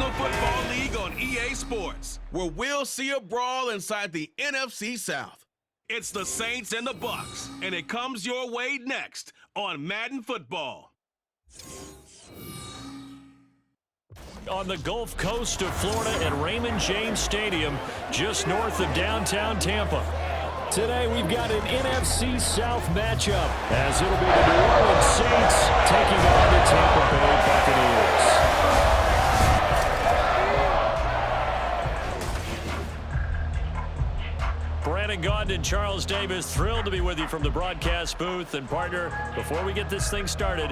National Football League on EA Sports, where we'll see a brawl inside the NFC South. It's the Saints and the Bucs, and it comes your way next on Madden Football. On the Gulf Coast of Florida at Raymond James Stadium, just north of downtown Tampa. Today we've got an NFC South matchup, as it'll be the New Orleans Saints taking on the Tampa Bay Buccaneers. Brandon Gaudin, Charles Davis, thrilled to be with you from the broadcast booth. And partner, before we get this thing started,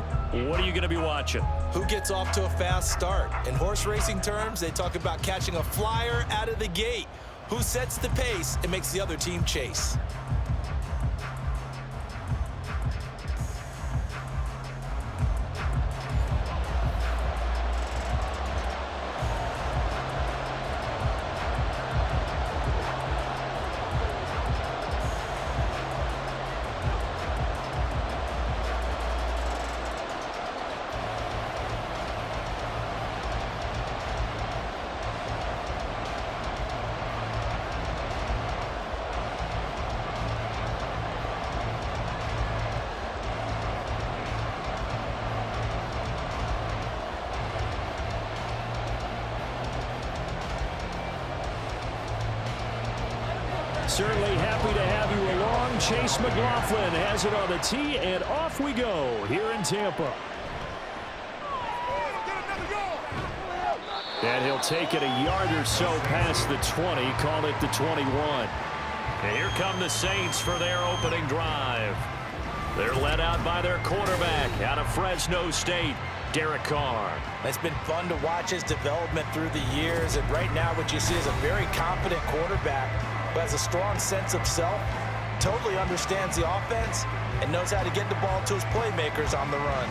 what are you going to be watching? Who gets off to a fast start? In horse racing terms, they talk about catching a flyer out of the gate. Who sets the pace and makes the other team chase? Certainly happy to have you along. Chase McLaughlin has it on the tee, and off we go here in Tampa. And he'll take it a yard or so past the 20, call it the 21. And here come the Saints for their opening drive. They're led out by their quarterback out of Fresno State, Derek Carr. It's been fun to watch his development through the years, and right now what you see is a very confident quarterback who has a strong sense of self, totally understands the offense, and knows how to get the ball to his playmakers on the run.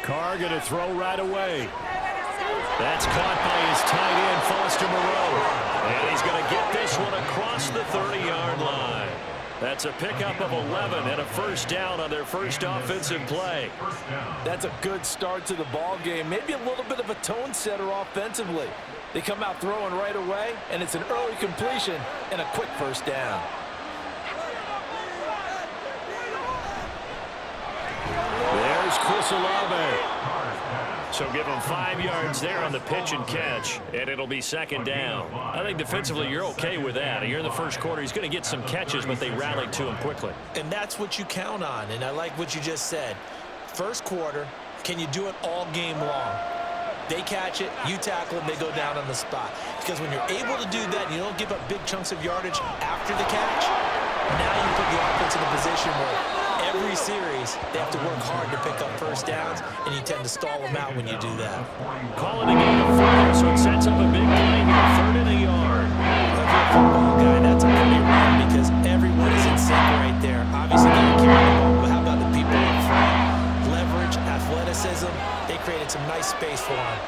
Carr going to throw right away. That's caught by his tight end, Foster Moreau. And he's going to get this one across the 30-yard line. That's a pickup of 11 and a first down on their first offensive play. That's a good start to the ball game. Maybe a little bit of a tone setter offensively. They come out throwing right away, and it's an early completion and a quick first down. There's Chris Olave. So give him 5 yards there on the pitch and catch, and it'll be second down. I think defensively you're okay with that. Here in the first quarter, he's going to get some catches, but they rallied to him quickly. And that's what you count on, and I like what you just said. First quarter, can you do it all game long? They catch it, you tackle them, they go down on the spot. Because when you're able to do that and you don't give up big chunks of yardage after the catch, now you put the offense in a position where every series, they have to work hard to pick up first downs, and you tend to stall them out when you do that. Calling a game of 4, so it sets up a big play here, 3rd and a yard. If you're a football guy, that's a pretty run because everyone is in sync right there. Obviously, they can carry the ball, but how about the people up front? Leverage, athleticism, they created some nice space for him.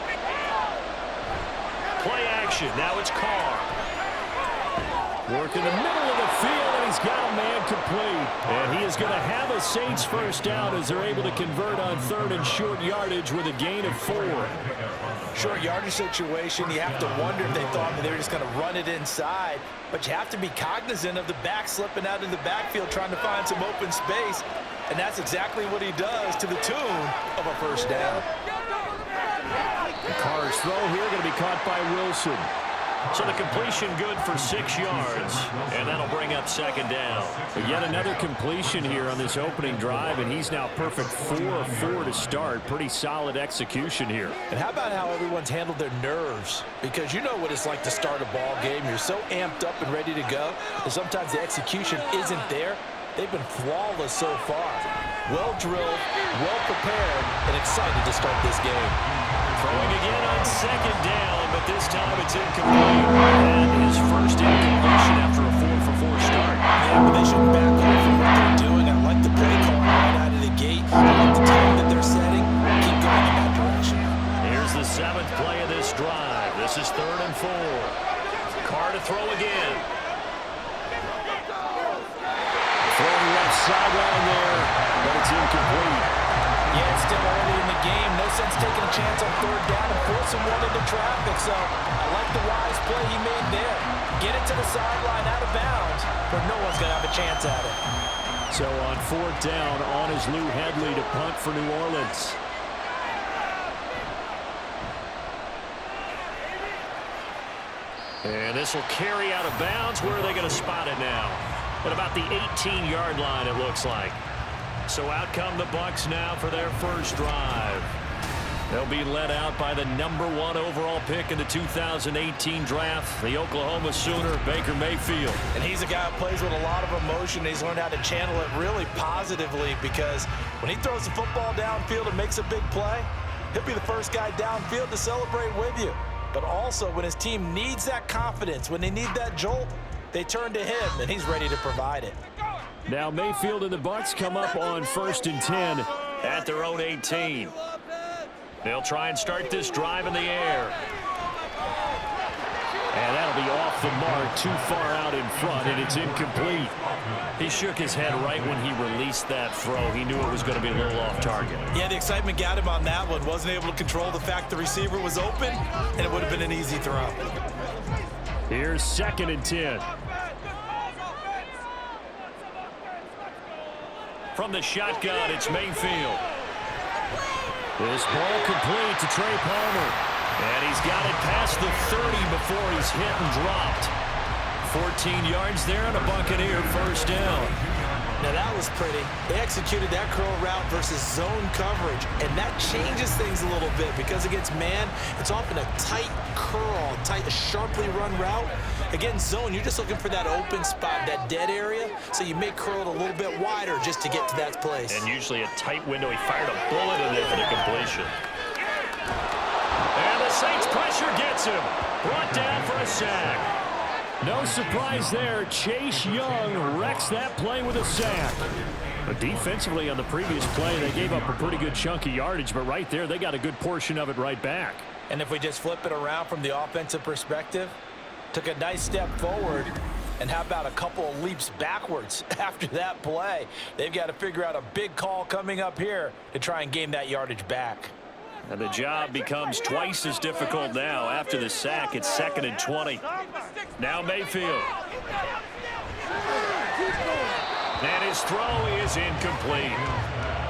Play action, now it's Carr. Work in the middle of the field, and he's got a man complete. And he is going to have a Saints first down as they're able to convert on 3rd and short yardage with a gain of 4. Short yardage situation, you have to wonder if they thought they were just going to run it inside. But you have to be cognizant of the back slipping out in the backfield trying to find some open space. And that's exactly what he does to the tune of a first down. Carr's throw here going to be caught by Wilson. So the completion good for 6 yards, and that'll bring up second down. But yet another completion here on this opening drive, and he's now perfect 4 of 4 to start. Pretty solid execution here. And how about how everyone's handled their nerves? Because you know what it's like to start a ball game. You're so amped up and ready to go, and sometimes the execution isn't there. They've been flawless so far. Well drilled, well prepared, and excited to start this game. Throwing again on second down, but this time it's incomplete. And his first incompletion after a 4-for-4 start. Yeah, but they shouldn't back off from what they're doing. I like the play call right out of the gate. I like the tone that they're setting. Keep going in that direction. Here's the 7th play of this drive. This is 3rd and 4. Carr to throw again. sideline there, but it's incomplete. Yeah, it's still early in the game. No sense taking a chance on third down and forcing one into traffic. So I like the wise play he made there. Get it to the sideline out of bounds, where no one's going to have a chance at it. So on fourth down, on is Lou Hedley to punt for New Orleans. And this will carry out of bounds. Where are they going to spot it now? At about the 18-yard line, it looks like. So out come the Bucs now for their first drive. They'll be led out by the #1 overall pick in the 2018 draft, the Oklahoma Sooner, Baker Mayfield. And he's a guy who plays with a lot of emotion. He's learned how to channel it really positively, because when he throws the football downfield and makes a big play, he'll be the first guy downfield to celebrate with you. But also, when his team needs that confidence, when they need that jolt, they turn to him, and he's ready to provide it. Now Mayfield and the Bucs come up on 1st and 10 at their own 18. They'll try and start this drive in the air. And that'll be off the mark, too far out in front, and it's incomplete. He shook his head right when he released that throw. He knew it was going to be a little off target. Yeah, the excitement got him on that one. Wasn't able to control the fact the receiver was open, and it would have been an easy throw. Here's 2nd and 10. From the shotgun, it's Mayfield. This ball complete to Trey Palmer. And he's got it past the 30 before he's hit and dropped. 14 yards there and a Buccaneer first down. Now that was pretty. They executed that curl route versus zone coverage, and that changes things a little bit, because against man, it's often a tight curl, a sharply run route. Against zone, you're just looking for that open spot, that dead area, so you may curl it a little bit wider just to get to that place. And usually a tight window. He fired a bullet in there for the completion. And the Saints pressure gets him. Brought down for a sack. No surprise there. Chase Young wrecks that play with a sack. But defensively on the previous play, they gave up a pretty good chunk of yardage, but right there, they got a good portion of it right back. And if we just flip it around from the offensive perspective, took a nice step forward, and how about a couple of leaps backwards after that play? They've got to figure out a big call coming up here to try and gain that yardage back. And the job becomes twice as difficult now. After the sack, it's 2nd and 20. Now Mayfield. And his throw is incomplete.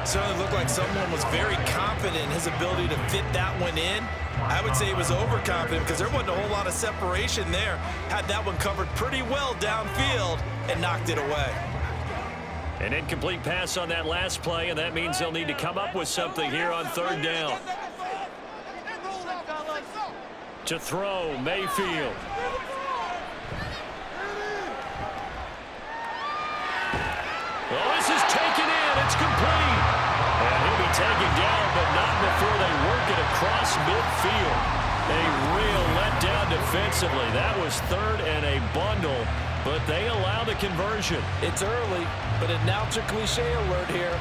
Certainly looked like someone was very confident in his ability to fit that one in. I would say he was overconfident, because there wasn't a whole lot of separation there. Had that one covered pretty well downfield and knocked it away. An incomplete pass on that last play, and that means they'll need to come up with something here on 3rd down. To throw, Mayfield. Well, this is taken in. It's complete. And he'll be taken down, but not before they work it across midfield. A real letdown defensively. That was 3rd and a bundle, but they allow the conversion. It's early, but announcer cliche alert here.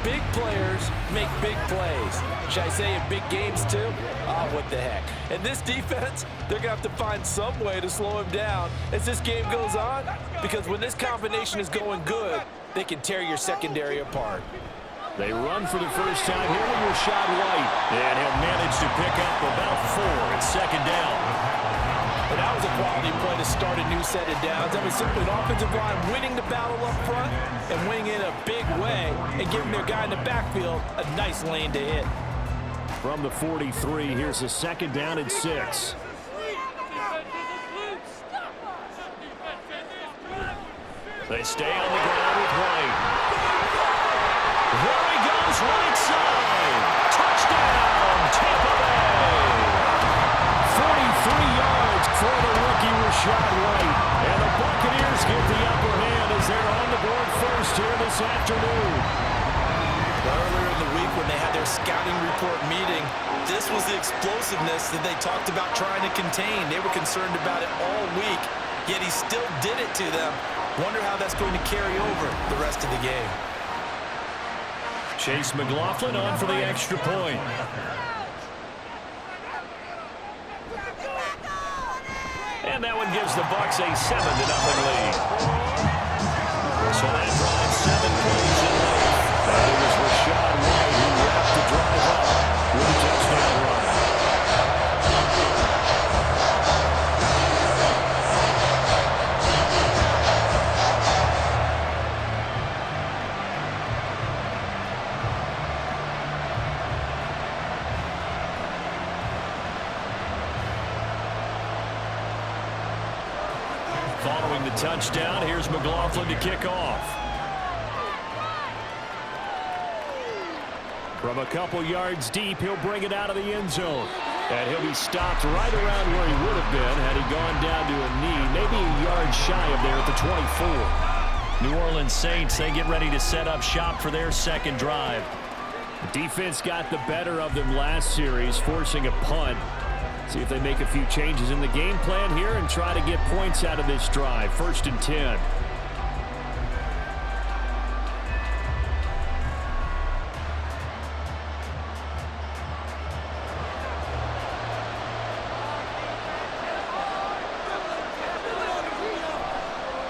Big players make big plays. Should I say in big games too? Oh, what the heck. And this defense, they're going to have to find some way to slow him down as this game goes on, because when this combination is going good, they can tear your secondary apart. They run for the first time here with Rashad White, and he'll manage to pick up about 4 at 2nd down. And that was a quality play to start a new set of downs. That was simply an offensive line winning the battle up front and winning in a big way and giving their guy in the backfield a nice lane to hit. From the 43, here's a 2nd down and 6. They stay on the ground with White. There he goes, right side. Touchdown, Tampa Bay. 43 yards for the rookie Rashad White. And the Buccaneers get the upper hand as they're on the board first here this afternoon. Earlier in the week when they had their scouting report meeting, this was the explosiveness that they talked about trying to contain. They were concerned about it all week, yet he still did it to them. Wonder how that's going to carry over the rest of the game. Chase McLaughlin on for the extra point. And that one gives the Bucs a 7-0 lead. So that drive 7 plays in length. And it was Rashad White who wrapped the drive up with a touchdown run. Following the touchdown, here's McLaughlin to kick off. From a couple yards deep, he'll bring it out of the end zone. And he'll be stopped right around where he would have been had he gone down to a knee, maybe a yard shy of there at the 24. New Orleans Saints, they get ready to set up shop for their second drive. The defense got the better of them last series, forcing a punt. See if they make a few changes in the game plan here and try to get points out of this drive. 1st and 10.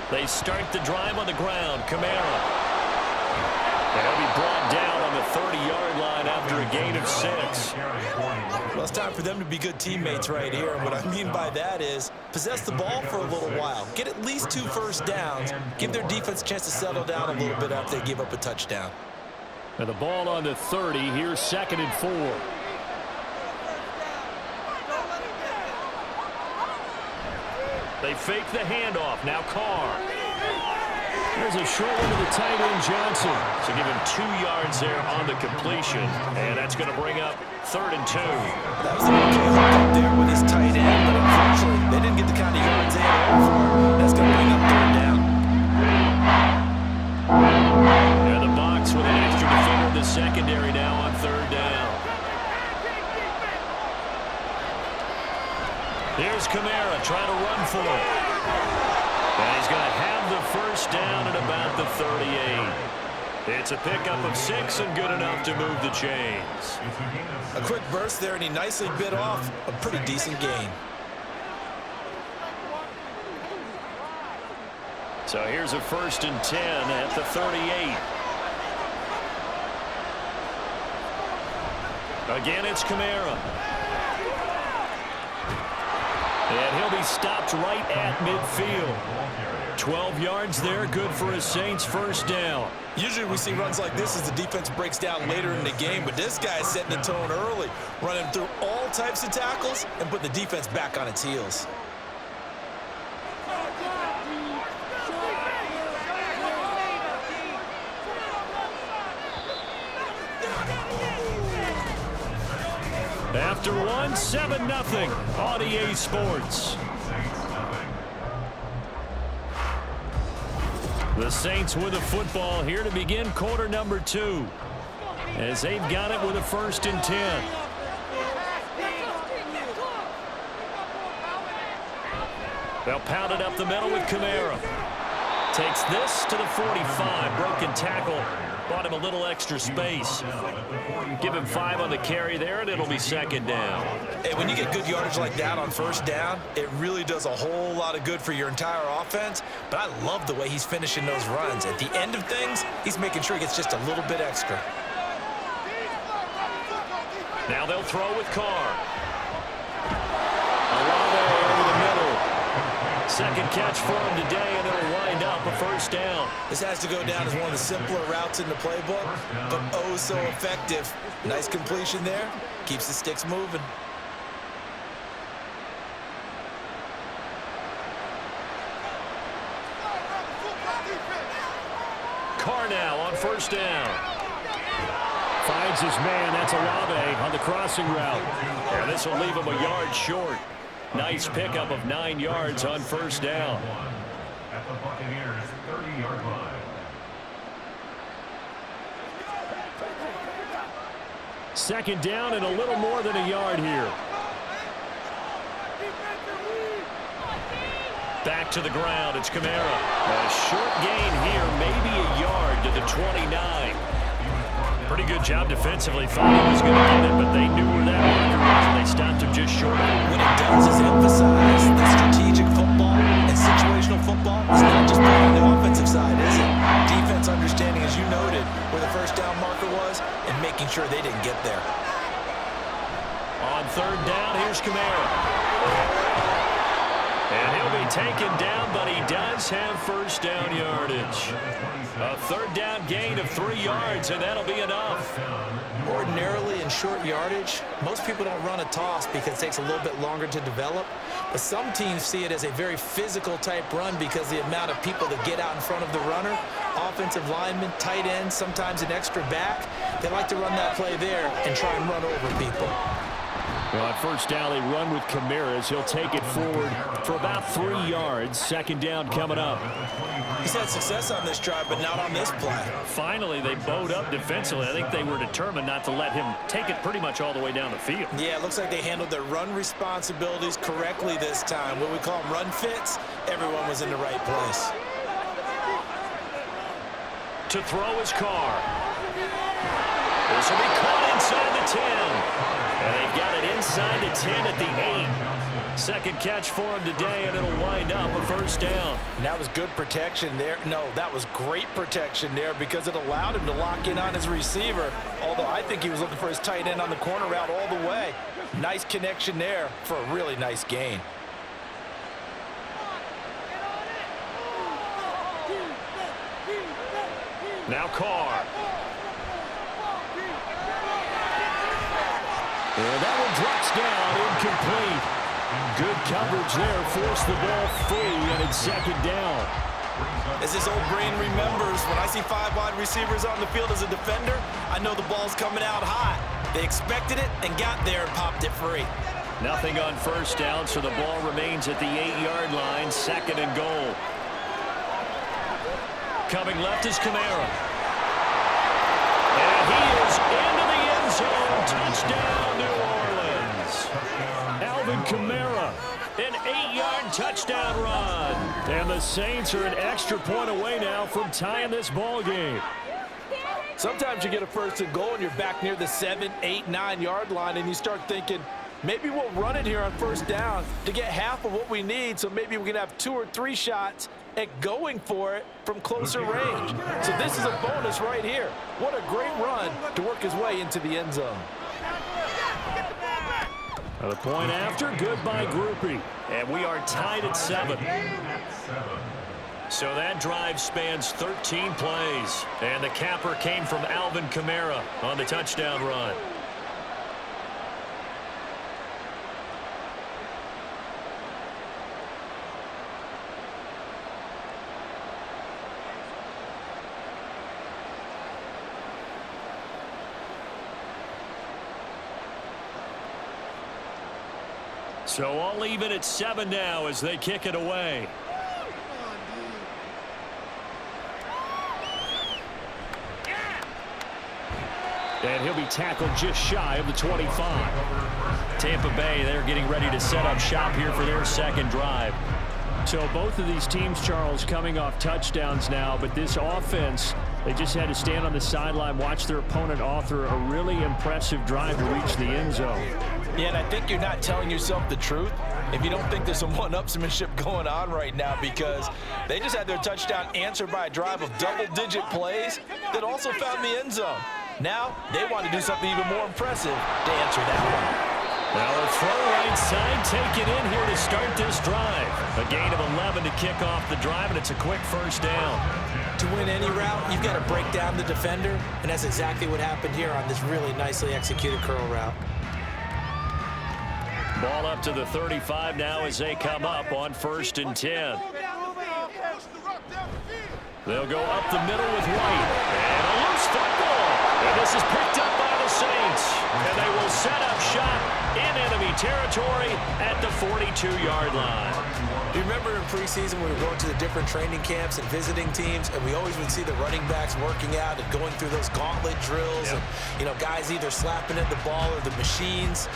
They start the drive on the ground. Kamara. And he'll be brought down on the 30-yard line after a gain of 6. Well, it's time for them to be good teammates right here. And what I mean by that is possess the ball for a little while. Get at least 2 first downs. Give their defense a chance to settle down a little bit after they give up a touchdown. And the ball on the 30. Here's 2nd and 4. They fake the handoff. Now Carr. There's a short one to the tight end, Johnson. So give him 2 yards there on the completion. And that's going to bring up 3rd and 2. That was an okay hook up there with his tight end, but unfortunately, they didn't get the kind of yards they had hoped for. That's going to bring up 3rd down. And the box with an extra defender in the secondary now on 3rd down. Here's Kamara trying to run for it. And he's going to have the 1st down at about the 38. It's a pickup of 6 and good enough to move the chains. A quick burst there, and he nicely bit off a pretty decent gain. So here's a 1st and 10 at the 38. Again, it's Kamara. And he'll be stopped right at midfield. 12 yards there, good for a Saints 1st down. Usually we see runs like this as the defense breaks down later in the game, but this guy's setting the tone early, running through all types of tackles and putting the defense back on its heels. After one, 7-0 on EA Sports. The Saints with the football here to begin quarter number 2. As they've got it with a 1st and 10. They'll pound it up the middle with Kamara. Takes this to the 45. Broken tackle. Bought him a little extra space. Give him 5 on the carry there, and it'll be 2nd down. Hey, when you get good yardage like that on 1st down, it really does a whole lot of good for your entire offense. But I love the way he's finishing those runs. At the end of things, he's making sure he gets just a little bit extra. Now they'll throw with Carr. Olave over the middle. 2nd catch for him today, and it'll wind up a 1st down. This has to go down as one of the simpler routes in the playbook, but oh so effective. Nice completion there. Keeps the sticks moving. Carr now on 1st down. Finds his man. That's Olave on the crossing route. And this will leave him a yard short. Nice pickup of 9 yards on 1st down. At the Buccaneers 30-yard line. Second down and a little more than a yard here. Back to the ground. It's Kamara. A short gain here, maybe a yard to the 29. Pretty good job defensively. Thought he was going to get it, but they knew where that marker was, and they stopped him just short. What it does is emphasize that strategic football and situational football is not just playing on the offensive side, is it? Defense understanding can get there. On third down, here's Kamara. And he'll be taken down, but he does have first down yardage. A third down gain of 3 yards, and that'll be enough. Ordinarily in short yardage, most people don't run a toss because it takes a little bit longer to develop. But some teams see it as a very physical type run because the amount of people that get out in front of the runner, offensive linemen, tight ends, sometimes an extra back, they like to run that play there and try and run over people. Well, on first down, they run with Kamara as he'll take it forward for about 3 yards. Second down coming up. He's had success on this drive, but not on this play. Finally, they bowed up defensively. I think they were determined not to let him take it pretty much all the way down the field. Yeah, it looks like they handled their run responsibilities correctly this time. What we call them run fits, everyone was in the right place. To throw his car. This will be caught inside the 10. And they've got it inside the 10 at the 8. Second catch for him today, and it'll wind up a first down. And that was good protection there. No, that was great protection there because it allowed him to lock in on his receiver, although I think he was looking for his tight end on the corner route all the way. Nice connection there for a really nice gain. Now Carr. And that one drops down, incomplete. Good coverage there, forced the ball free, and it's second down. As his old brain remembers, when I see 5 wide receivers on the field as a defender, I know the ball's coming out hot. They expected it and got there and popped it free. Nothing on first down, so the ball remains at the 8-yard line, second and goal. Coming left is Kamara. And he is into the end zone. Touchdown, New Orleans. Alvin Kamara, an 8-yard touchdown run. And the Saints are an extra point away now from tying this ball game. Sometimes you get a first and goal and you're back near the 7, 8, 9-yard line and you start thinking, maybe we'll run it here on first down to get half of what we need, so maybe we can have 2 or 3 shots at going for it from closer range. So this is a bonus right here. What a great run to work his way into the end zone. The point after, good by Groupie. And we are tied at 7. So that drive spans 13 plays. And the capper came from Alvin Kamara on the touchdown run. So all even at 7 now as they kick it away. And he'll be tackled just shy of the 25. Tampa Bay, they're getting ready to set up shop here for their second drive. So both of these teams, Charles, coming off touchdowns now, but this offense, they just had to stand on the sideline, watch their opponent author a really impressive drive to reach the end zone. Yeah, and I think you're not telling yourself the truth if you don't think there's some one-upsmanship going on right now, because they just had their touchdown answered by a drive of double-digit plays that also found the end zone. Now they want to do something even more impressive to answer that one. Now a throw right side taken in here to start this drive. A gain of 11 to kick off the drive, and it's a quick first down. To win any route, you've got to break down the defender, and that's exactly what happened here on this really nicely executed curl route. Ball up to the 35 now as they come up on 1st and 10. They'll go up the middle with White. And a loose football. And this is picked up by the Saints. And they will set up shop in enemy territory at the 42-yard line. You remember in preseason when we were going to the different training camps and visiting teams, and we always would see the running backs working out and going through those gauntlet drills, and, you know, guys either slapping at the ball or the machines.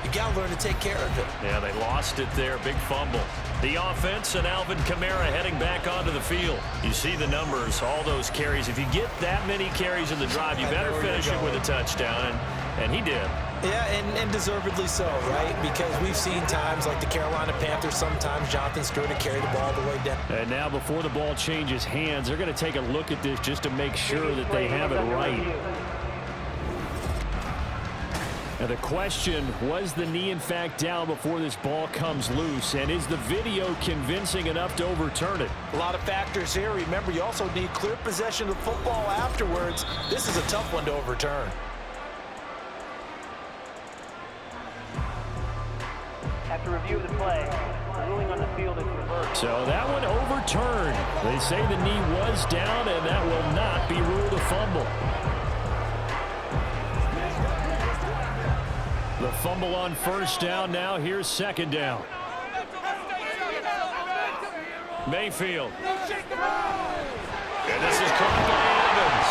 You got to learn to take care of it. Yeah, they lost it there. Big fumble. The offense and Alvin Kamara heading back onto the field. You see the numbers, all those carries. If you get that many carries in the drive, you better finish it with a touchdown, and he did. Yeah, and deservedly so, right? Because we've seen times like the Carolina Panthers, sometimes Jonathan Stewart to carry the ball all the way down. And now before the ball changes hands, they're going to take a look at this just to make sure that they have it right. And the question, was the knee in fact down before this ball comes loose? And is the video convincing enough to overturn it? A lot of factors here. Remember, you also need clear possession of the football afterwards. This is a tough one to overturn. After review of the play, the ruling on the field is reversed. So that one overturned. They say the knee was down, and that will not be ruled a fumble. The fumble on first down now. Here's second down. Mayfield. And this is caught by Evans.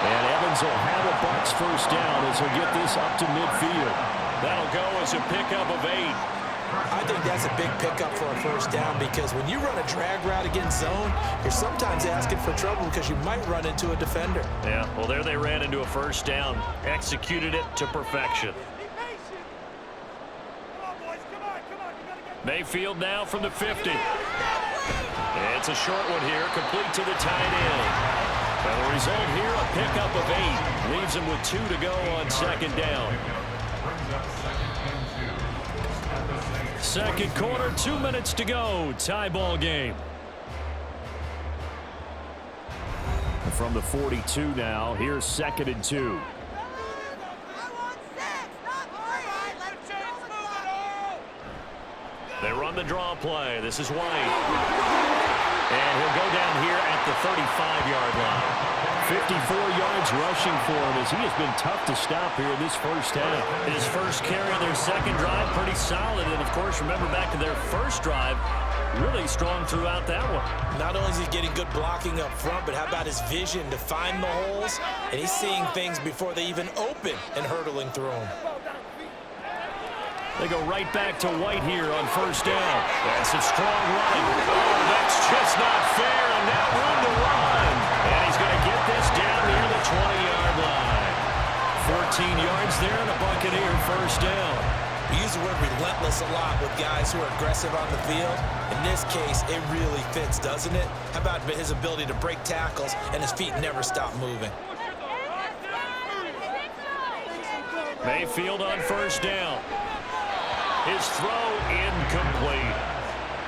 And Evans will have a Bucs first down as he'll get this up to midfield. That'll go as a pickup of 8. I think that's a big pickup for a first down because when you run a drag route against zone, you're sometimes asking for trouble because you might run into a defender. Yeah, well, there they ran into a first down. Executed it to perfection. Mayfield now from the 50. It's a short one here, complete to the tight end. And the result here, a pickup of 8. Leaves him with 2 to go on second down. Second quarter, 2 minutes to go. Tie ball game. From the 42 now, here's second and 2. They run the draw play. This is White. And he'll go down here at the 35-yard line. 54 yards rushing for him as he has been tough to stop here in this first half. His first carry of their second drive, pretty solid. And, of course, remember back to their first drive, really strong throughout that one. Not only is he getting good blocking up front, but how about his vision to find the holes? And he's seeing things before they even open and hurtling through them. They go right back to White here on first down. That's a strong run. Oh, that's just not fair, and now room to run. And he's going to get this down near the 20-yard line. 14 yards there and a Buccaneer first down. We use the word relentless a lot with guys who are aggressive on the field. In this case, it really fits, doesn't it? How about his ability to break tackles and his feet never stop moving? Mayfield on first down. His throw incomplete.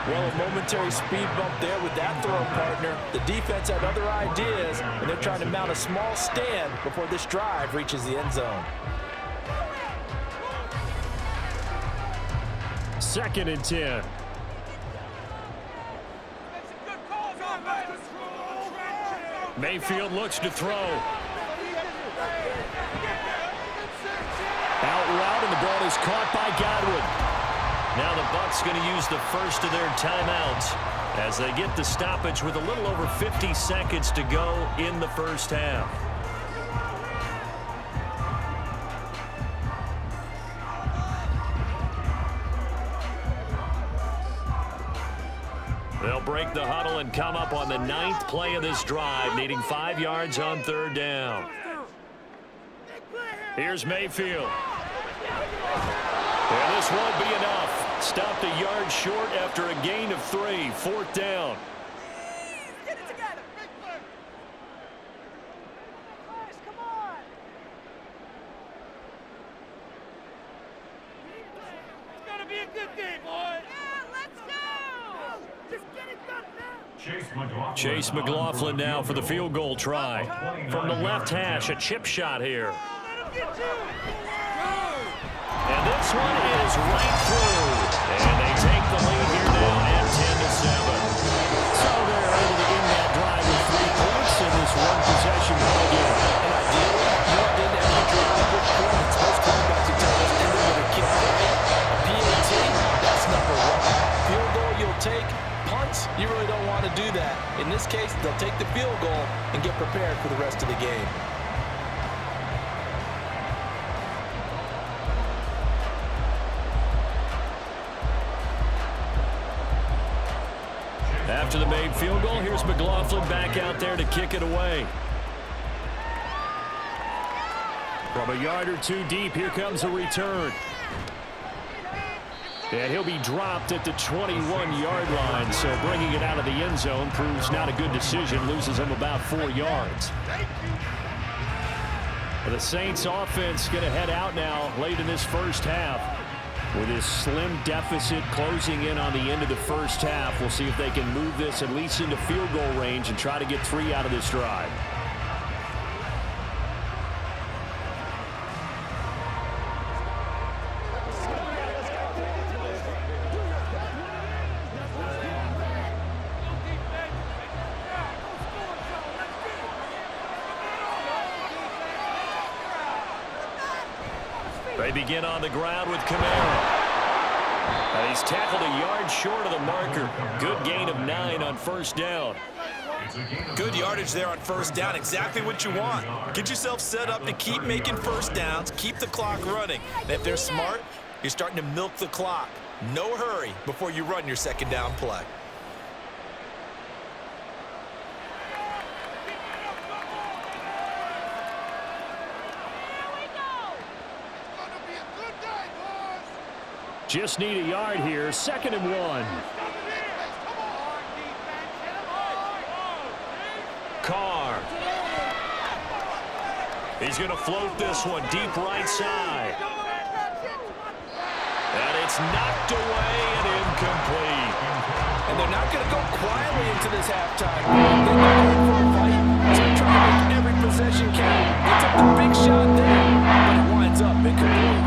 Well, a momentary speed bump there with that throw, partner. The defense had other ideas, and they're trying to mount a small stand before this drive reaches the end zone. Second and 10. Mayfield looks to throw. Out route, and the ball is caught by Godwin. Now the Bucs going to use the first of their timeouts as they get the stoppage with a little over 50 seconds to go in the first half. They'll break the huddle and come up on the 9th play of this drive, needing 5 yards on third down. Here's Mayfield. And this won't be enough. Stopped a yard short after a gain of 3. Fourth down. Get it together. Guys, come on. It's gonna be a good day, boys. Yeah, let's go. Just get it done now. Chase McLaughlin now for the field goal try. From the left hash, a chip shot here. And this one is right through. And they take the lead here now at 10-7. So they're able to end that drive with 3 points in this one-possession ball game. And ideally, you want to end every drive with points. Most quarterbacks will tell us end it with a kick, right? A PAT, that's number 1. Field goal you'll take. Punts, you really don't want to do that. In this case, they'll take the field goal and get prepared for the rest of the game. After the made field goal, here's McLaughlin back out there to kick it away. From a yard or 2 deep, here comes a return. And he'll be dropped at the 21-yard line, so bringing it out of the end zone proves not a good decision, loses him about 4 yards. The Saints offense going to head out now late in this first half. With this slim deficit closing in on the end of the first half, we'll see if they can move this at least into field goal range and try to get 3 out of this drive. They begin on the ground with Kamara. And he's tackled a yard short of the marker. Good gain of 9 on first down. Good yardage there on first down. Exactly what you want. Get yourself set up to keep making first downs, keep the clock running. And if they're smart, you're starting to milk the clock. No hurry before you run your second down play. Just need a yard here. 2nd and 1. Carr. He's going to float this one deep right side. And it's knocked away and incomplete. And they're not going to go quietly into this halftime. They're going for a fight. So they're trying to make every possession count. They took the big shot there, but it winds up incomplete.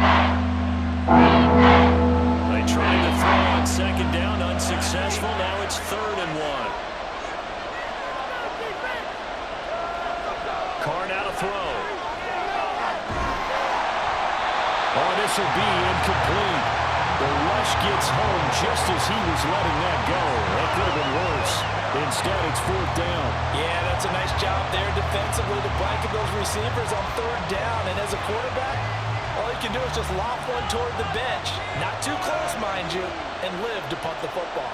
Trying to throw on 2nd down, unsuccessful. Now it's 3rd and 1. Carr now to throw. Oh, this will be incomplete. The rush gets home just as he was letting that go. That could have been worse. Instead, it's 4th down. Yeah, that's a nice job there defensively to blanket those receivers on 3rd down. And as a quarterback, all you can do is just lob one toward the bench. Not too close, mind you, and live to punt the football.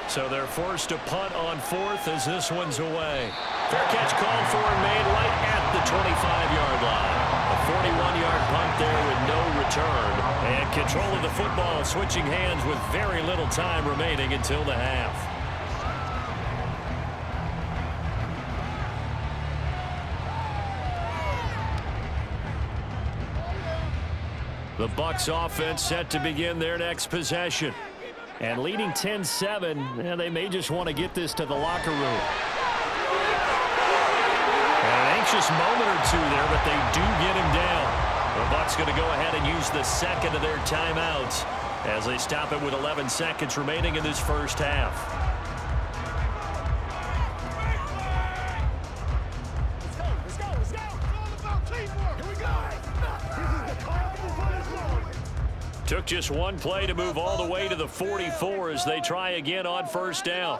So they're forced to punt on 4th as this one's away. Fair catch called for and made right at the 25-yard line. A 41-yard punt there with no return. And control of the football switching hands with very little time remaining until the half. The Bucs offense set to begin their next possession. And leading 10-7, they may just want to get this to the locker room. An anxious moment or two there, but they do get him down. The Bucs going to go ahead and use the 2nd of their timeouts as they stop it with 11 seconds remaining in this first half. Took just one play to move all the way to the 44 as they try again on first down.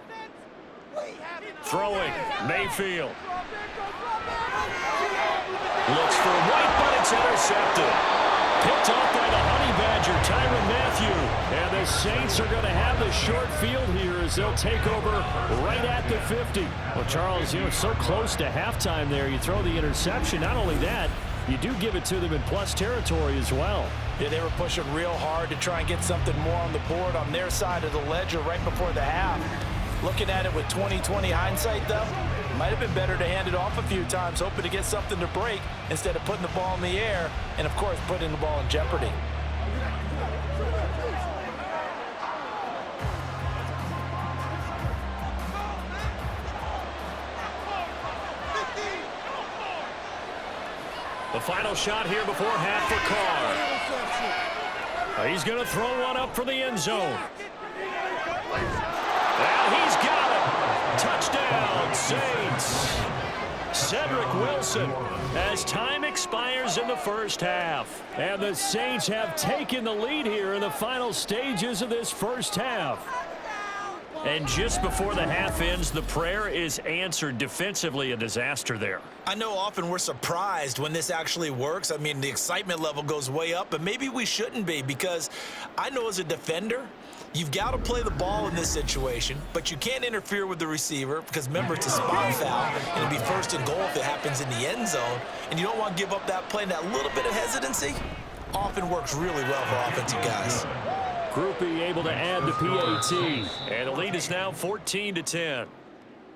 Throwing, Mayfield. Looks for White, but it's intercepted. Picked off by the Honey Badger, Tyrann Mathieu. And the Saints are going to have the short field here as they'll take over right at the 50. Well, Charles, so close to halftime there. You throw the interception. Not only that, you do give it to them in plus territory as well. Yeah, they were pushing real hard to try and get something more on the board on their side of the ledger right before the half. Looking at it with 20/20 hindsight, though, might have been better to hand it off a few times, hoping to get something to break instead of putting the ball in the air and, of course, putting the ball in jeopardy. The final shot here before half for Carr. He's going to throw one up for the end zone. And he's got it. Touchdown, Saints. Cedric Wilson as time expires in the first half. And the Saints have taken the lead here in the final stages of this first half. And just before the half ends, the prayer is answered. Defensively, a disaster there. I know often we're surprised when this actually works. I mean, the excitement level goes way up, but maybe we shouldn't be, because I know as a defender, you've got to play the ball in this situation, but you can't interfere with the receiver because, remember, it's a spot foul, and it'll be 1st and goal if it happens in the end zone, and you don't want to give up that play. And that little bit of hesitancy often works really well for offensive guys. Group E able to add the PAT, and the lead is now 14-10.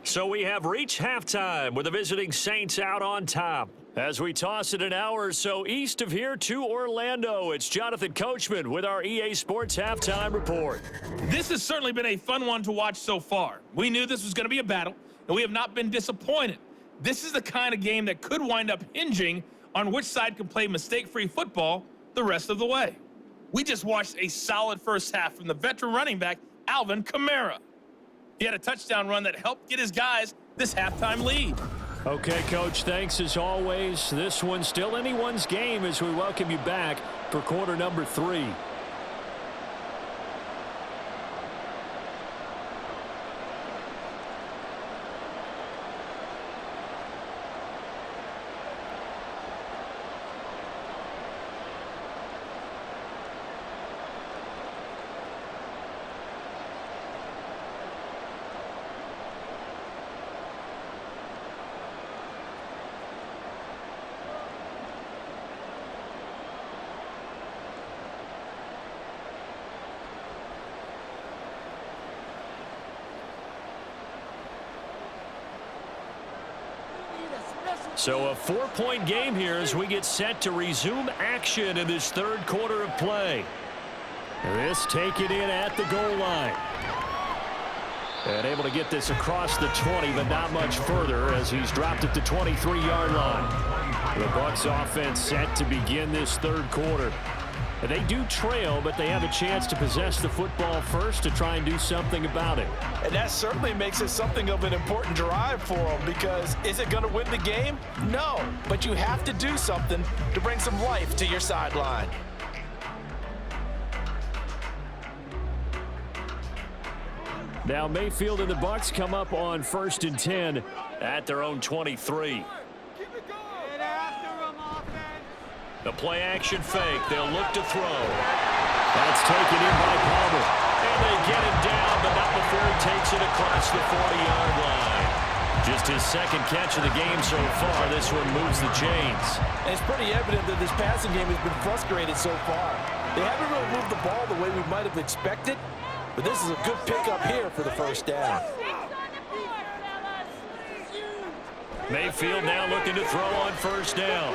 So we have reached halftime with the visiting Saints out on top. As we toss it an hour or so east of here to Orlando, it's Jonathan Coachman with our EA Sports Halftime Report. This has certainly been a fun one to watch so far. We knew this was going to be a battle, and we have not been disappointed. This is the kind of game that could wind up hinging on which side can play mistake-free football the rest of the way. We just watched a solid first half from the veteran running back, Alvin Kamara. He had a touchdown run that helped get his guys this halftime lead. Okay, Coach, thanks as always. This one's still anyone's game as we welcome you back for quarter number 3. So a 4-point game here as we get set to resume action in this third quarter of play. This taken in at the goal line. And able to get this across the 20, but not much further as he's dropped at the 23-yard line. The Bucs offense set to begin this third quarter. They do trail, but they have a chance to possess the football first to try and do something about it. And that certainly makes it something of an important drive for them, because is it going to win the game? No, but you have to do something to bring some life to your sideline. Now Mayfield and the Bucs come up on 1st and 10 at their own 23. The play action fake. They'll look to throw. That's taken in by Palmer. And they get him down, but not before he takes it across the 40-yard line. Just his second catch of the game so far. This one moves the chains. And it's pretty evident that this passing game has been frustrated so far. They haven't really moved the ball the way we might have expected, but this is a good pickup here for the first down. Mayfield now looking to throw on 1st down.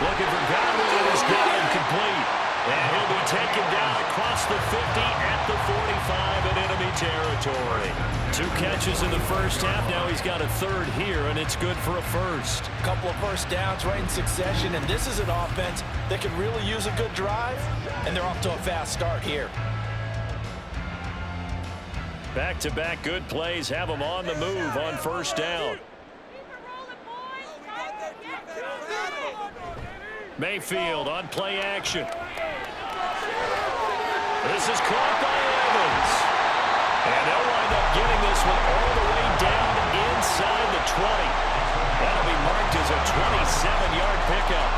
Looking for Godwin, and it's got incomplete. And he'll be taken down across the 50 at the 45 in enemy territory. 2 catches in the first half. Now he's got a third here, and it's good for a first. A couple of first downs right in succession, and this is an offense that could really use a good drive, and they're off to a fast start here. Back-to-back good plays have them on the move on 1st down. Mayfield on play action. This is caught by Evans. And they'll wind up getting this one all the way down inside the 20. That'll be marked as a 27-yard pickup.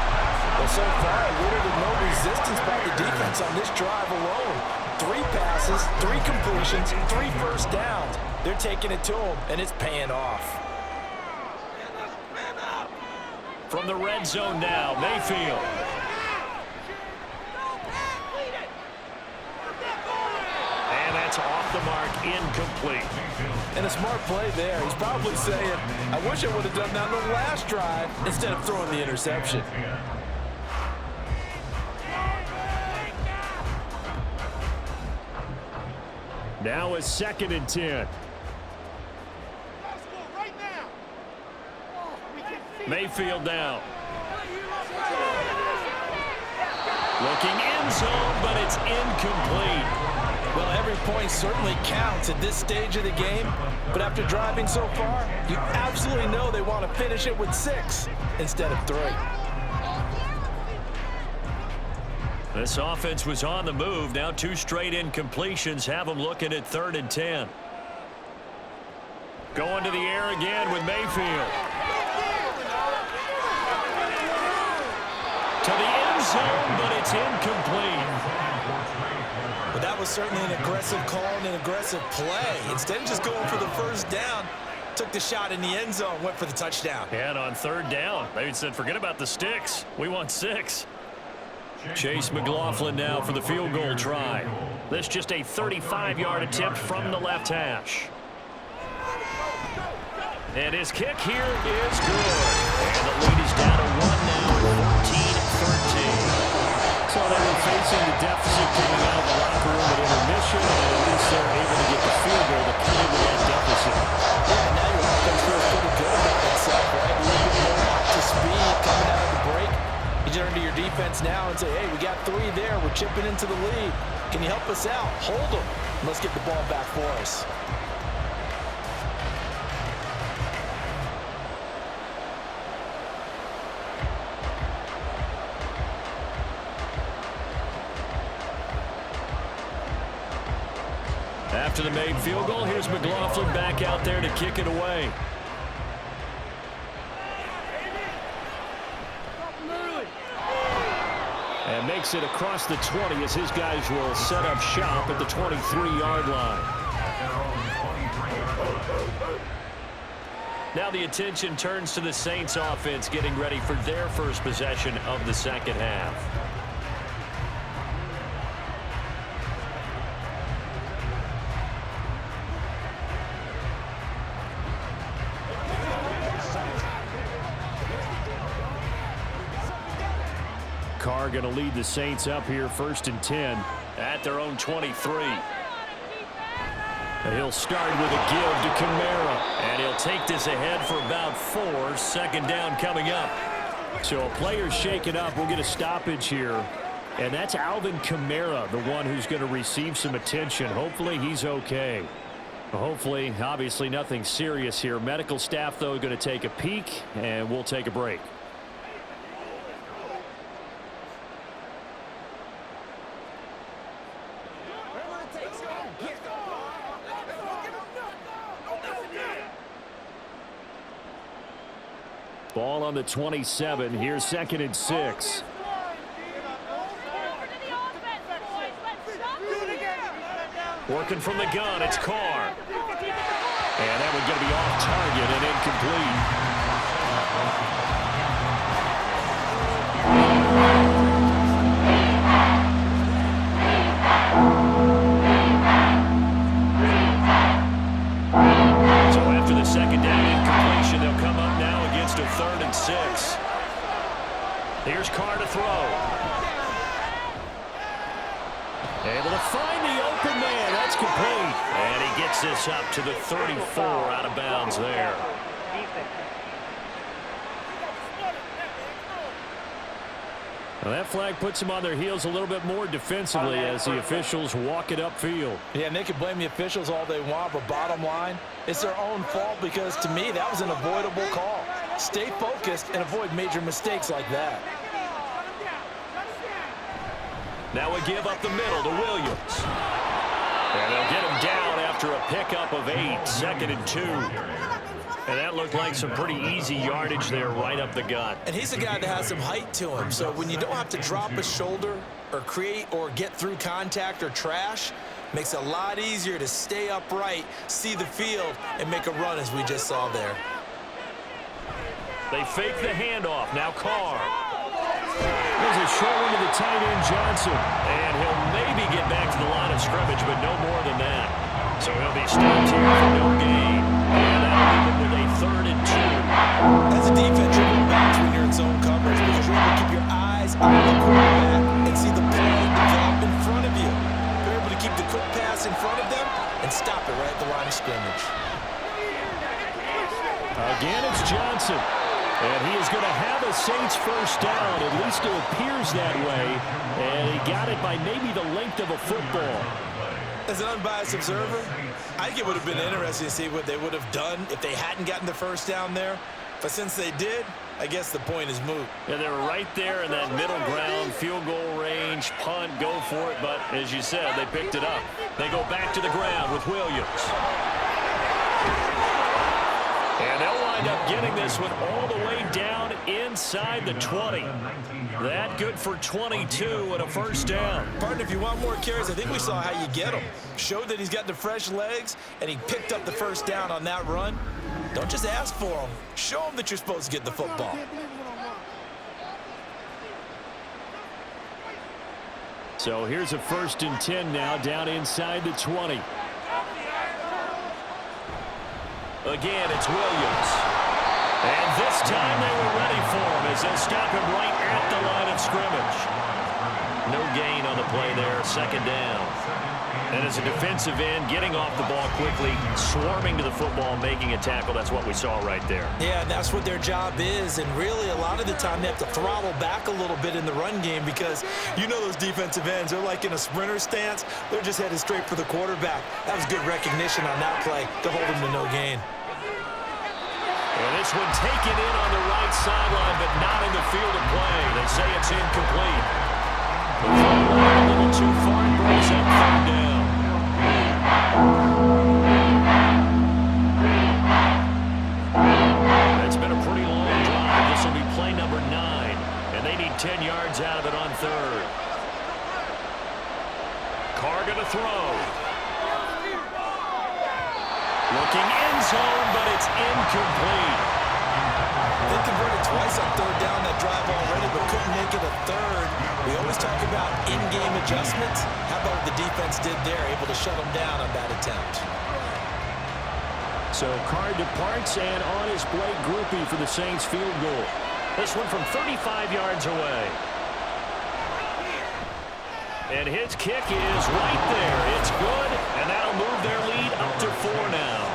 Well, so far, literally no resistance by the defense on this drive alone. 3 passes, 3 completions, 3 first downs. They're taking it to them, and it's paying off. From the red zone now, Mayfield. And that's off the mark, incomplete. And a smart play there. He's probably saying, I wish I would have done that on the last drive instead of throwing the interception. Now a 2nd and 10. Mayfield now. Looking end zone, but it's incomplete. Well, every point certainly counts at this stage of the game, but after driving so far, you absolutely know they want to finish it with 6 instead of 3. This offense was on the move. Now 2 straight incompletions have them looking at 3rd and 10. Going to the air again with Mayfield. To the end zone, but it's incomplete. But that was certainly an aggressive call and an aggressive play. Instead of just going for the first down, took the shot in the end zone, went for the touchdown. And on 3rd down, they said, forget about the sticks. We want 6. Chase McLaughlin now for the field goal try. This just a 35-yard attempt from the left hash. And his kick here is good. And the lead is down to 1 now, 14-13. So they were facing the deficit coming out of the locker room at intermission, and at least they're able to get the field goal to cut into that deficit. Yeah, now your offense feels pretty good about itself, right? A little bit more up to speed coming out of the break. You turn to your defense now and say, hey, we got 3 there. We're chipping into the lead. Can you help us out? Hold them. Let's get the ball back for us. After the made field goal, here's McLaughlin back out there to kick it away. And makes it across the 20 as his guys will set up shop at the 23-yard line. Now the attention turns to the Saints offense getting ready for their first possession of the second half. Carr going to lead the Saints up here 1st and 10 at their own 23. And he'll start with a give to Kamara. And he'll take this ahead for about 4. 2nd down coming up. So a player shaken up. We'll get a stoppage here. And that's Alvin Kamara, the one who's going to receive some attention. Hopefully he's okay. Hopefully, obviously nothing serious here. Medical staff, though, going to take a peek. And we'll take a break. Ball on the 27. Here's 2nd and 6. Working from the gun, it's Carr. And that one's going to be off target and incomplete. So after the 2nd down incompletion, they'll come up now against a 3rd and 6. Here's Carr to throw. Able to find the open man. That's complete. And he gets this up to the 34 out of bounds there. Well, that flag puts them on their heels a little bit more defensively as the officials walk it upfield. Yeah, and they can blame the officials all they want, but bottom line, it's their own fault because, to me, that was an avoidable call. Stay focused and avoid major mistakes like that. Now a give up the middle to Williams. And they'll get him down after a pickup of 8. 2nd and 2. And that looked like some pretty easy yardage there right up the gut. And he's a guy that has some height to him. So when you don't have to drop a shoulder or create or get through contact or trash, makes it a lot easier to stay upright, see the field, and make a run as we just saw there. They fake the handoff. Now Carr. There's a short one to the tight end, Johnson. And he'll maybe get back to the line of scrimmage, but no more than that. So he'll be stopped here for no gain. And that'll leave him with a 3rd and 2. That's a defense you're going back when you're in zone coverage because you're able to keep your eyes on the quarterback and see the play develop in front of you. You're able to keep the quick pass in front of them and stop it right at the line of scrimmage. Again, it's Johnson. And he is going to have a Saints first down. At least it appears that way. And he got it by maybe the length of a football. As an unbiased observer, I think it would have been interesting to see what they would have done if they hadn't gotten the first down there. But since they did, I guess the point is moot. Yeah, they were right there in that middle ground, field goal range, punt, go for it. But as you said, they picked it up. They go back to the ground with Williams. And they'll wind up getting this one all the way down inside the 20. That good for 22 and a first down. Partner, if you want more carries, I think we saw how you get him. Showed that he's got the fresh legs, and he picked up the first down on that run. Don't just ask for him. Show him that you're supposed to get the football. So here's a 1st and 10 now down inside the 20. Again, it's Williams. And this time they were ready for him as they'll stop him right at the line of scrimmage. No gain on the play there, second down. And as a defensive end, getting off the ball quickly, swarming to the football, making a tackle, that's what we saw right there. Yeah, and that's what their job is. And really, a lot of the time, they have to throttle back a little bit in the run game because you know those defensive ends, they're like in a sprinter stance. They're just headed straight for the quarterback. That was good recognition on that play to hold him to no gain. And this one taken in on the right sideline, but not in the field of play. They say it's incomplete. A little too far and brings up third down. It's been a pretty long drive. This will be play number 9, and they need 10 yards out of it on third. Carr going to throw. Looking end zone, but it's incomplete. They converted twice on third down that drive already, but couldn't make it a third. We always talk about in-game adjustments. How about what the defense did there, able to shut them down on that attempt? So Carr departs, and on his Blake Groupie for the Saints field goal. This one from 35 yards away. And his kick is right there. It's good, and that'll move their lead up to 4 now.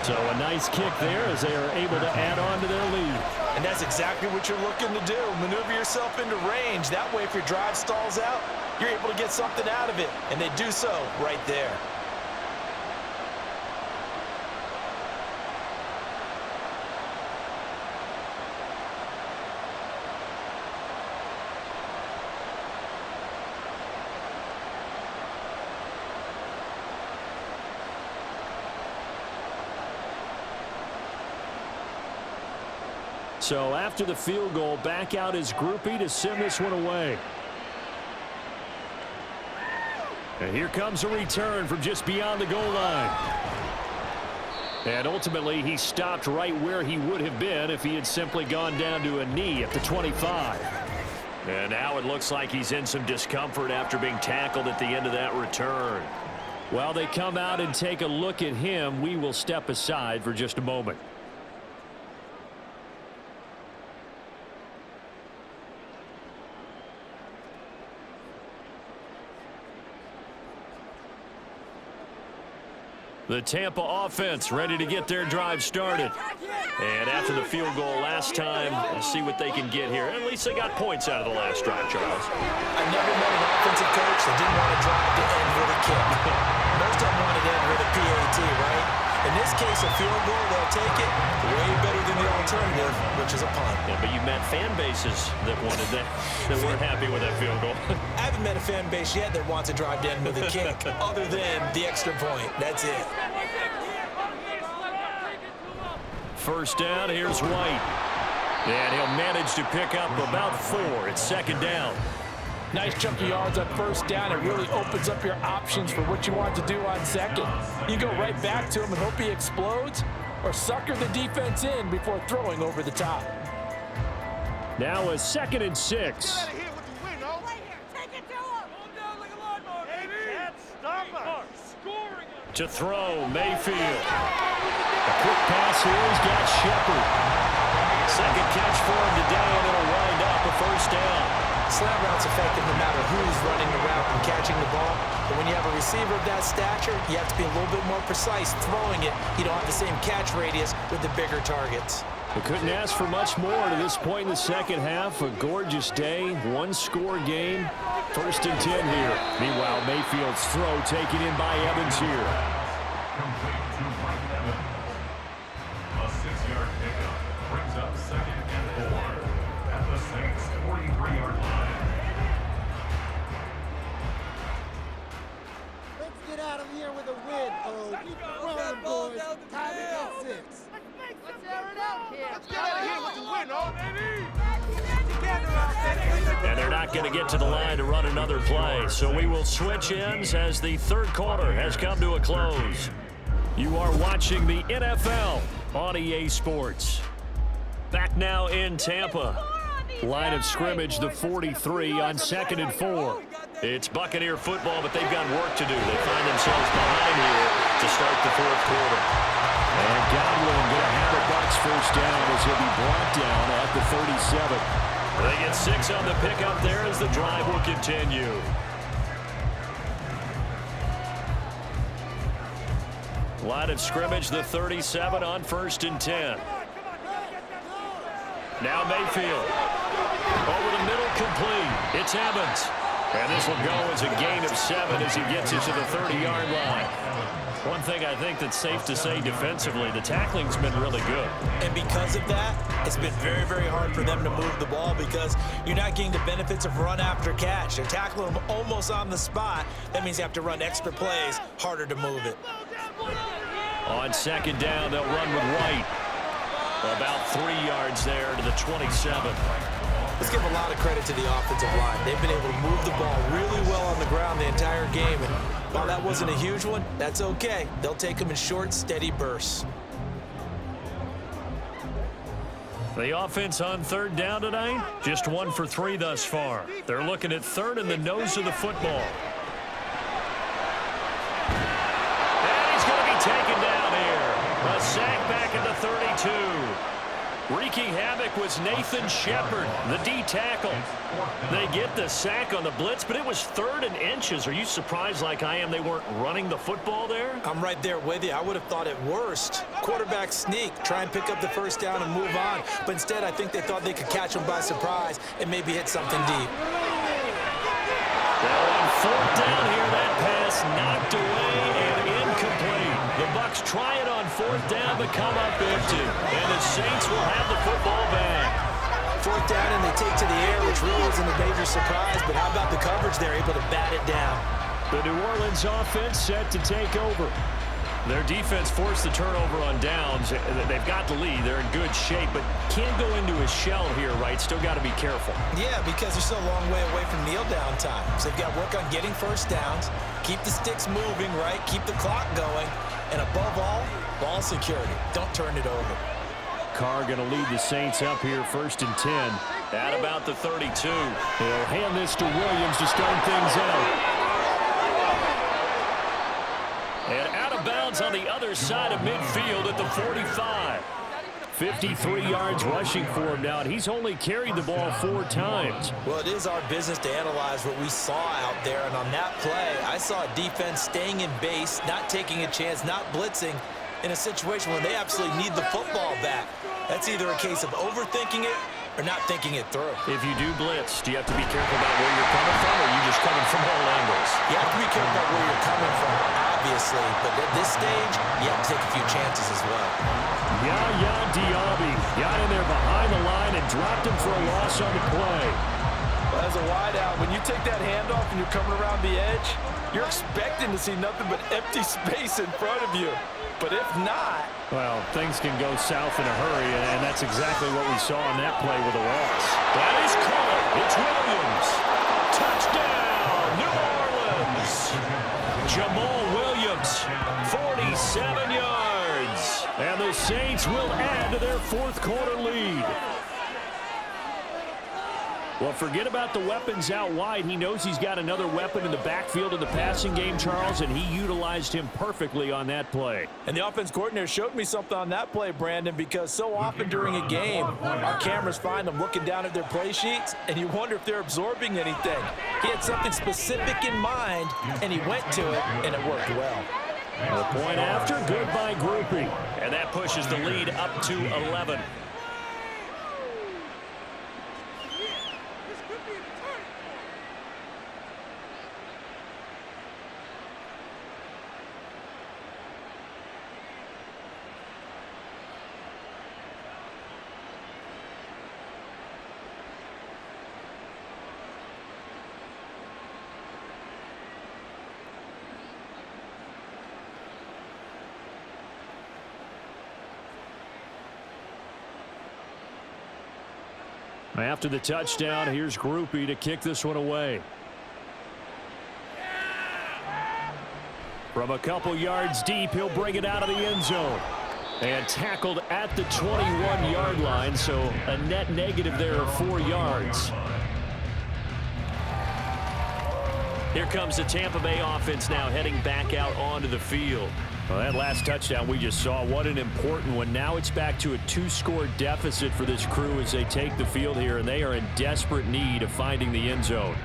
So a nice kick there as they are able to add on to their lead. And that's exactly what you're looking to do. Maneuver yourself into range. That way, if your drive stalls out, you're able to get something out of it. And they do so right there. So after the field goal, back out his groupie to send this one away. And here comes a return from just beyond the goal line. And ultimately, he stopped right where he would have been if he had simply gone down to a knee at the 25. And now it looks like he's in some discomfort after being tackled at the end of that return. While they come out and take a look at him, we will step aside for just a moment. The Tampa offense ready to get their drive started. And after the field goal last time, we'll see what they can get here. At least they got points out of the last drive, Charles. I never met an offensive coach that didn't want to drive to end with a kick. Most of them wanted to end with a PAT, right? In this case, a field goal, they'll take it way better than the alternative, which is a punt. Yeah, but you met fan bases that wanted that weren't happy with that field goal. I haven't met a fan base yet that wants to drive to end with a kick, other than the extra point. That's it. First down, here's White. And he'll manage to pick up about 4. It's second down. Nice chunk of yards on first down. It really opens up your options for what you want to do on second. You go right back to him and hope he explodes, or sucker the defense in before throwing over the top. Now a 2nd and 6. Get out of here with the win, no? Right here. Take it to him. Hold down like a lawnmower, baby. Can't stop us. Scoring. To throw, Mayfield. A quick pass here. He's got Shepard. Second catch for him today, and it'll wind up a first down. Slant route's effective no matter who's running the route and catching the ball. But when you have a receiver of that stature, you have to be a little bit more precise throwing it. You don't have the same catch radius with the bigger targets. We couldn't ask for much more to this point in the second half. A gorgeous day, 1-score game. 1st and 10 here. Meanwhile, Mayfield's throw taken in by Evans here. Complete to Mike Evans. A 6-yard pickup brings up 2nd and 4 at the Saints 43-yard line. Let's get out of here with a win. Oh, keep rolling, boys. Time to get 6. Let's air it out here. Let's get out of here with the win, oh, baby. And they're not going to get to the line to run another play. So we will switch ends as the third quarter has come to a close. You are watching the NFL on EA Sports. Back now in Tampa. Line of scrimmage, the 43 on 2nd and 4. It's Buccaneer football, but they've got work to do. They find themselves behind here to start the fourth quarter. And Godwin going to have a Bucs first down as he'll be brought down at the 37. They get 6 on the pickup there as the drive will continue. Line of scrimmage, the 37 on 1st and 10. Now Mayfield. Over the middle, complete. It's Evans. And this will go as a gain of 7 as he gets it to the 30-yard line. One thing I think that's safe to say defensively, the tackling's been really good. And because of that, it's been very, very hard for them to move the ball because you're not getting the benefits of run after catch. They're tackling them almost on the spot. That means you have to run extra plays, harder to move it. On 2nd down, they'll run with White. About 3 yards there to the 27. Let's give a lot of credit to the offensive line. They've been able to move the ball really well on the ground the entire game. And while that wasn't a huge one, that's okay. They'll take them in short, steady bursts. The offense on 3rd down tonight, just 1 for 3 thus far. They're looking at 3rd in the nose of the football. And he's going to be taken down here. A sack back at the 32. Wreaking havoc was Nathan Shepard, the D tackle. They get the sack on the blitz, but it was 3rd and inches. Are you surprised like I am they weren't running the football there? I'm right there with you. I would have thought at worst, quarterback sneak, try and pick up the 1st down and move on. But instead, I think they thought they could catch him by surprise and maybe hit something deep. Well, on 4th down here, that pass knocked away and incomplete. The Bucs try it on 4th down, but come up empty. And the Saints will have the football back. 4th down, and they take to the air, which really isn't a major surprise. But how about the coverage? They're able to bat it down. The New Orleans offense set to take over. Their defense forced the turnover on downs. They've got the lead. They're in good shape, but can't go into a shell here, right? Still got to be careful. Yeah, because they're still a long way away from kneel down time. So they've got to work on getting 1st downs, keep the sticks moving, right? Keep the clock going. And above all, ball security. Don't turn it over. Carr going to lead the Saints up here 1st and 10. At about the 32. He'll hand this to Williams to start things out. And out of bounds on the other side of midfield at the 45. 53 yards rushing for him now, and he's only carried the ball 4 times. Well, it is our business to analyze what we saw out there, and on that play, I saw a defense staying in base, not taking a chance, not blitzing, in a situation where they absolutely need the football back. That's either a case of overthinking it or not thinking it through. If you do blitz, do you have to be careful about where you're coming from, or are you just coming from all angles? You have to be careful about where you're coming from, obviously, but at this stage, you have to take a few chances as well. Yaya Diaby got in there behind the line and dropped him for a loss on the play. Well, as a wideout, when you take that handoff and you're coming around the edge, you're expecting to see nothing but empty space in front of you. But if not... Well, things can go south in a hurry, and that's exactly what we saw on that play with a loss. That is caught. It's Williams. Touchdown, New Orleans. Jamal Williams, 47 yards. And the Saints will add to their 4th quarter lead. Well, forget about the weapons out wide. He knows he's got another weapon in the backfield of the passing game, Charles, and he utilized him perfectly on that play. And the offense coordinator showed me something on that play, Brandon, because so often during a game, our cameras find them looking down at their play sheets, and you wonder if they're absorbing anything. He had something specific in mind, and he went to it, and it worked well. The point after, good by Groupie. And that pushes the lead up to 11. After the touchdown, here's Groupie to kick this one away. From a couple yards deep, he'll bring it out of the end zone. And tackled at the 21-yard line, so a net negative there of 4 yards. Here comes the Tampa Bay offense now heading back out onto the field. Well, that last touchdown we just saw, what an important one. Now it's back to a 2-score deficit for this crew as they take the field here, and they are in desperate need of finding the end zone.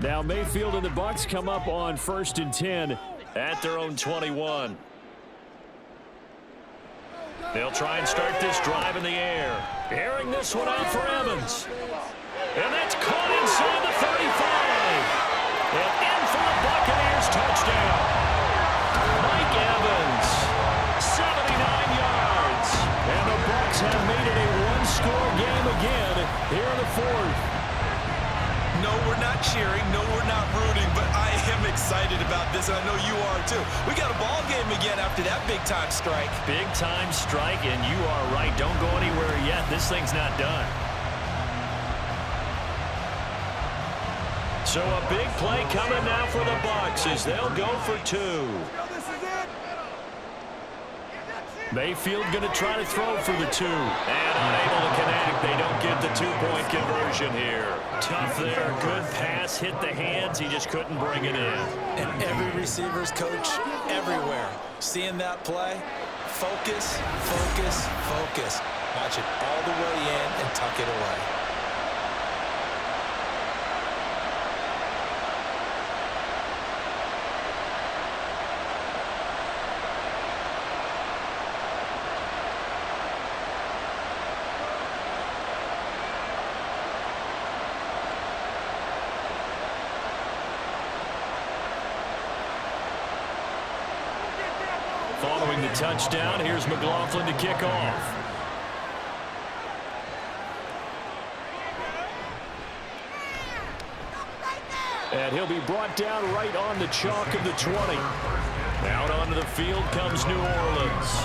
Now Mayfield and the Bucs come up on 1st and 10 at their own 21. They'll try and start this drive in the air. Airing this one out for Evans. And that's caught inside the 35. And in for the Buccaneers touchdown. Mike Evans, 79 yards. And the Bucs have made it a 1-score game again here in the 4th. No, we're not cheering. No, we're not rooting, but I am excited about this, and I know you are too. We got a ball game again after that big-time strike. Big-time strike, and you are right. Don't go anywhere yet. This thing's not done. So a big play coming now for the Bucs as they'll go for 2. Mayfield going to try to throw for the 2. And unable to connect. They don't get the 2-point conversion here. Tough there. Good pass. Hit the hands. He just couldn't bring it in. And every receiver's coach everywhere. Seeing that play, focus, focus, focus. Watch it all the way in and tuck it away. Following the touchdown, here's McLaughlin to kick off. And he'll be brought down right on the chalk of the 20. Out onto the field comes New Orleans.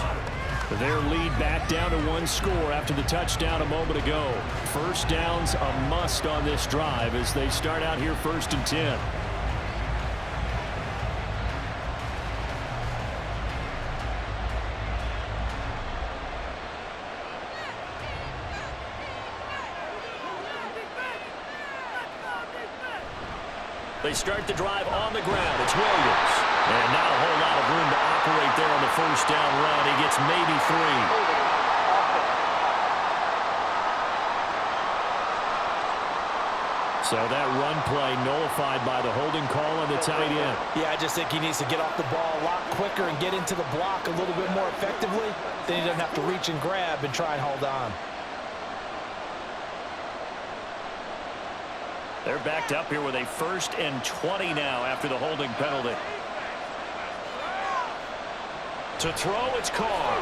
Their lead back down to 1 score after the touchdown a moment ago. First down's a must on this drive as they start out here 1st and 10. They start the drive on the ground. It's Williams. And not a whole lot of room to operate there on the 1st down run. He gets maybe 3. So that run play nullified by the holding call on the tight end. Yeah, I just think he needs to get off the ball a lot quicker and get into the block a little bit more effectively. Then he doesn't have to reach and grab and try and hold on. They're backed up here with a 1st and 20 now after the holding penalty. To throw, it's Carr.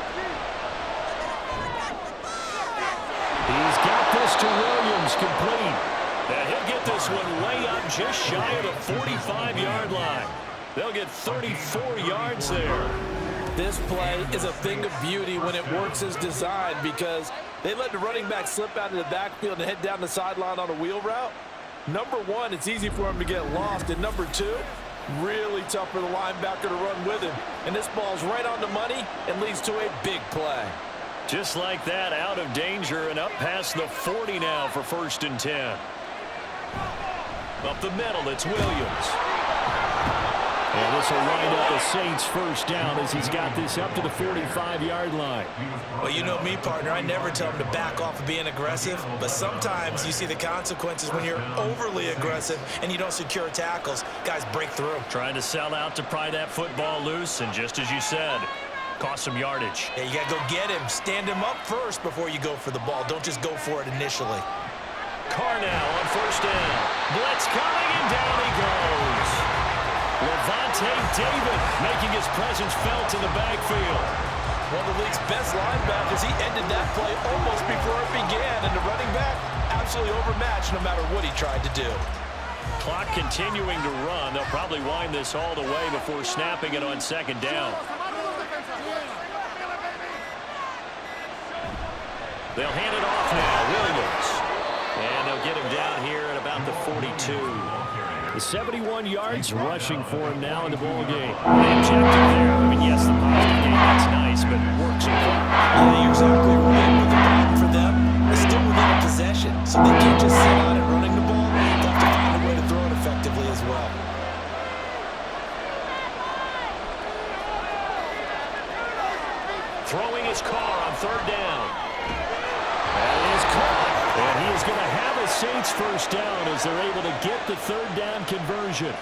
He's got this to Williams, complete. And he'll get this one way up just shy of the 45-yard line. They'll get 34 yards there. This play is a thing of beauty when it works as designed because they let the running back slip out of the backfield and head down the sideline on a wheel route. Number 1, it's easy for him to get lost. And number 2, really tough for the linebacker to run with him. And this ball's right on the money and leads to a big play. Just like that, out of danger and up past the 40 now for 1st and 10. Up the middle, it's Williams. And this will wind up the Saints' 1st down as he's got this up to the 45-yard line. Well, you know me, partner. I never tell him to back off of being aggressive, but sometimes you see the consequences when you're overly aggressive and you don't secure tackles. Guys break through. Trying to sell out to pry that football loose, and just as you said, cost some yardage. Yeah, you got to go get him. Stand him up first before you go for the ball. Don't just go for it initially. Carr now on 1st down. Blitz coming, and down he goes. Levante David making his presence felt in the backfield. One of the league's best linebackers. He ended that play almost before it began, and the running back absolutely overmatched no matter what he tried to do. Clock continuing to run. They'll probably wind this all the way before snapping it on 2nd down. They'll hand it off now. Williams. And they'll get him down here at about the 42. 71 yards rushing for him now in the ball game. The objective there, I mean, yes, the positive game, that's nice, but works so far. Yeah, you're exactly right. But the problem for them going to have a Saints first down as they're able to get the third down conversion.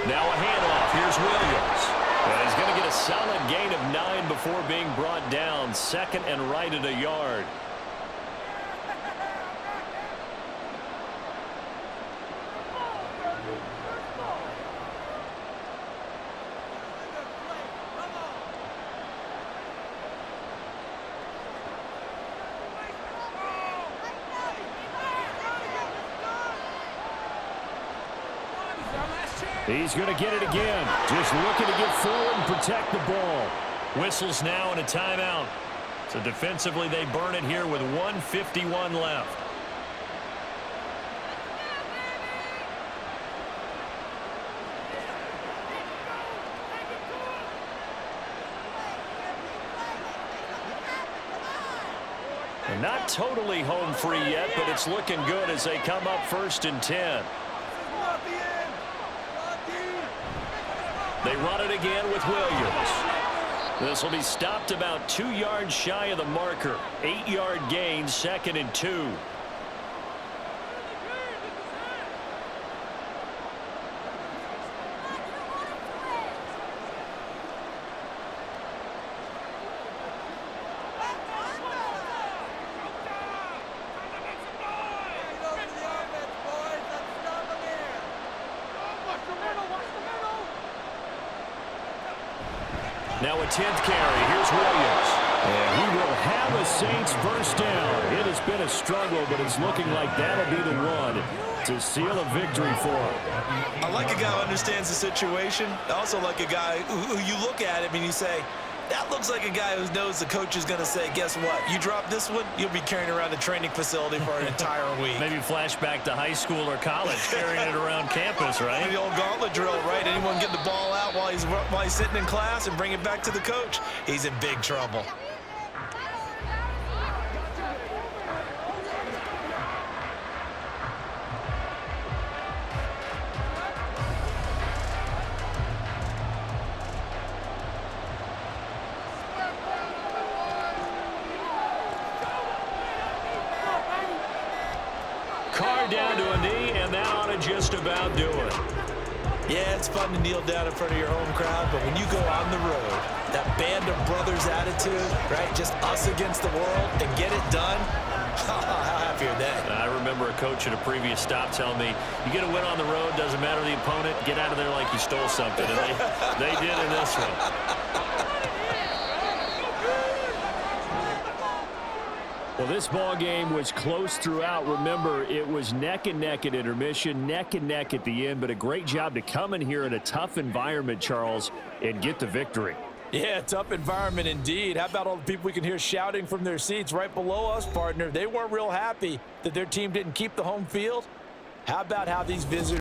Now a handoff. Here's Williams. And he's going to get a solid gain of 9 before being brought down. Second and right at a yard. He's going to get it again. Just looking to get forward and protect the ball. Whistles now and a timeout. So defensively, they burn it here with 1:51 left. And not totally home free yet, but it's looking good as they come up 1st and 10. They run it again with Williams. This will be stopped about 2 yards shy of the marker. 8-yard gain, 2nd and 2. Now a 10th carry. Here's Williams. And he will have a Saints first down. It has been a struggle, but it's looking like that'll be the one to seal a victory for him. I like a guy who understands the situation. I also like a guy who you look at him and you say, that looks like a guy who knows the coach is going to say, guess what? You drop this one, you'll be carrying around the training facility for an entire week. Maybe flashback to high school or college, carrying it around campus, right? The old gauntlet drill, right? Anyone get the ball out while he's sitting in class and bring it back to the coach, he's in big trouble. Carr down to a knee, and that ought to just about do it. Yeah, it's fun to kneel down in front of your home crowd, but when you go on the road, that band of brothers attitude, right, just us against the world, and get it done, how happy are they? I remember a coach at a previous stop telling me, you get a win on the road, doesn't matter the opponent, get out of there like you stole something, and they did in this one. Well, this ball game was close throughout. Remember, it was neck and neck at intermission, neck and neck at the end, but a great job to come in here in a tough environment, Charles, and get the victory. Yeah, tough environment indeed. How about all the people we can hear shouting from their seats right below us, partner? They weren't real happy that their team didn't keep the home field. How about how these visitors